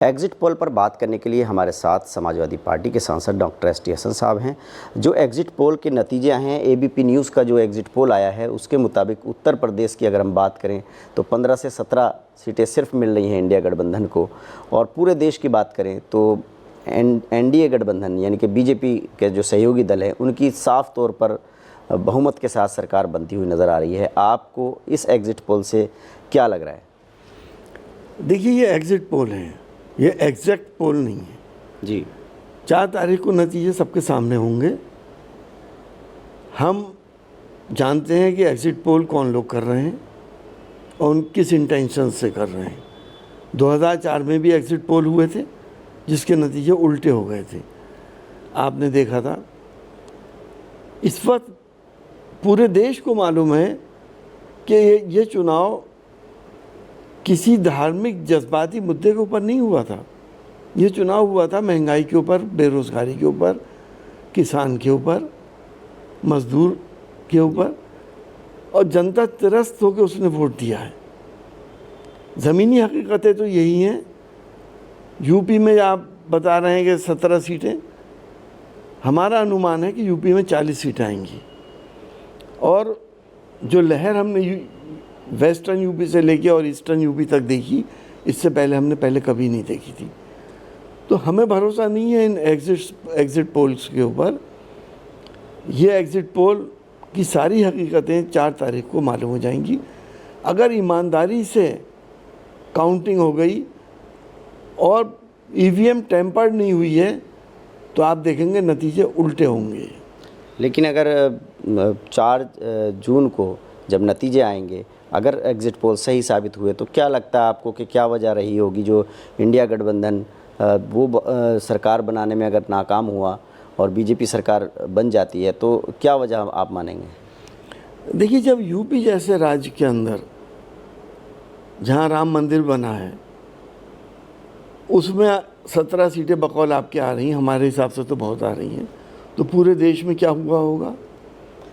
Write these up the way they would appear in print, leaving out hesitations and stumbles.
Exit poll पर बात करने के लिए हमारे साथ समाजवादी पार्टी के सांसद डॉक्टर एस.टी. हसन साहब हैं। जो एग्जिट पोल के नतीजे हैं, एबीपी न्यूज़ का जो एग्जिट पोल आया है उसके मुताबिक उत्तर प्रदेश की अगर हम बात करें तो 15 से 17 सीटें सिर्फ मिल रही हैं इंडिया गठबंधन को, और पूरे देश की बात करें तो एनडीए गठबंधन यानी कि बीजेपी के जो सहयोगी दल हैं उनकी साफ तौर पर बहुमत के साथ सरकार बनती हुई नज़र आ रही है। आपको इस एग्जिट पोल से क्या लग रहा है? देखिए, ये एग्जिट पोल है, ये एग्जैक्ट पोल नहीं है जी। 4 तारीख को नतीजे सबके सामने होंगे। हम जानते हैं कि एग्जिट पोल कौन लोग कर रहे हैं और उन किस इंटेंशन से कर रहे हैं। 2004 में भी एग्जिट पोल हुए थे जिसके नतीजे उल्टे हो गए थे, आपने देखा था। इस वक्त पूरे देश को मालूम है कि ये चुनाव किसी धार्मिक जज्बाती मुद्दे के ऊपर नहीं हुआ था। ये चुनाव हुआ था महंगाई के ऊपर, बेरोज़गारी के ऊपर, किसान के ऊपर, मजदूर के ऊपर, और जनता त्रस्त होकर उसने वोट दिया है। ज़मीनी हकीकतें तो यही हैं। यूपी में आप बता रहे हैं कि 17 सीटें, हमारा अनुमान है कि यूपी में 40 सीटें आएंगी। और जो लहर हमने वेस्टर्न यूपी से लेके और ईस्टर्न यूपी तक देखी, इससे पहले हमने कभी नहीं देखी थी। तो हमें भरोसा नहीं है इन एग्जिट पोल्स के ऊपर। ये एग्जिट पोल की सारी हकीकतें 4 तारीख को मालूम हो जाएंगी। अगर ईमानदारी से काउंटिंग हो गई और ईवीएम टेम्पर्ड नहीं हुई है तो आप देखेंगे नतीजे उल्टे होंगे। लेकिन अगर 4 जून को जब नतीजे आएंगे, अगर एग्जिट पोल सही साबित हुए तो क्या लगता है आपको कि क्या वजह रही होगी जो इंडिया गठबंधन वो सरकार बनाने में अगर नाकाम हुआ और बीजेपी सरकार बन जाती है तो क्या वजह आप मानेंगे? देखिए, जब यूपी जैसे राज्य के अंदर जहाँ राम मंदिर बना है उसमें 17 सीटें बकौल आपके आ रही हैं, हमारे हिसाब से तो बहुत आ रही हैं, तो पूरे देश में क्या हुआ होगा?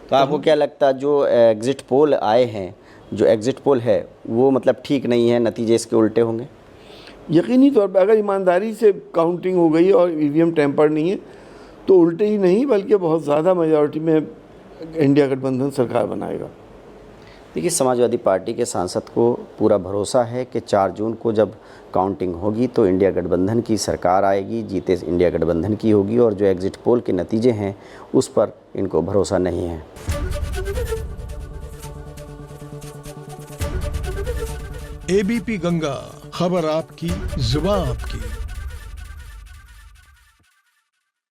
तो आपको क्या लगता है जो एग्जिट पोल आए हैं, जो एग्जिट पोल है वो मतलब ठीक नहीं है, नतीजे इसके उल्टे होंगे? यकीनी तौर पर अगर ईमानदारी से काउंटिंग हो गई और ईवीएम टेम्पर्ड नहीं है तो उल्टे ही नहीं बल्कि बहुत ज़्यादा मेजॉरिटी में इंडिया गठबंधन सरकार बनाएगा। देखिए, समाजवादी पार्टी के सांसद को पूरा भरोसा है कि 4 जून को जब काउंटिंग होगी तो इंडिया गठबंधन की सरकार आएगी, जीते इंडिया गठबंधन की होगी, और जो एग्जिट पोल के नतीजे हैं उस पर इनको भरोसा नहीं है। एबीपी गंगा, खबर आपकी, जुबान आपकी।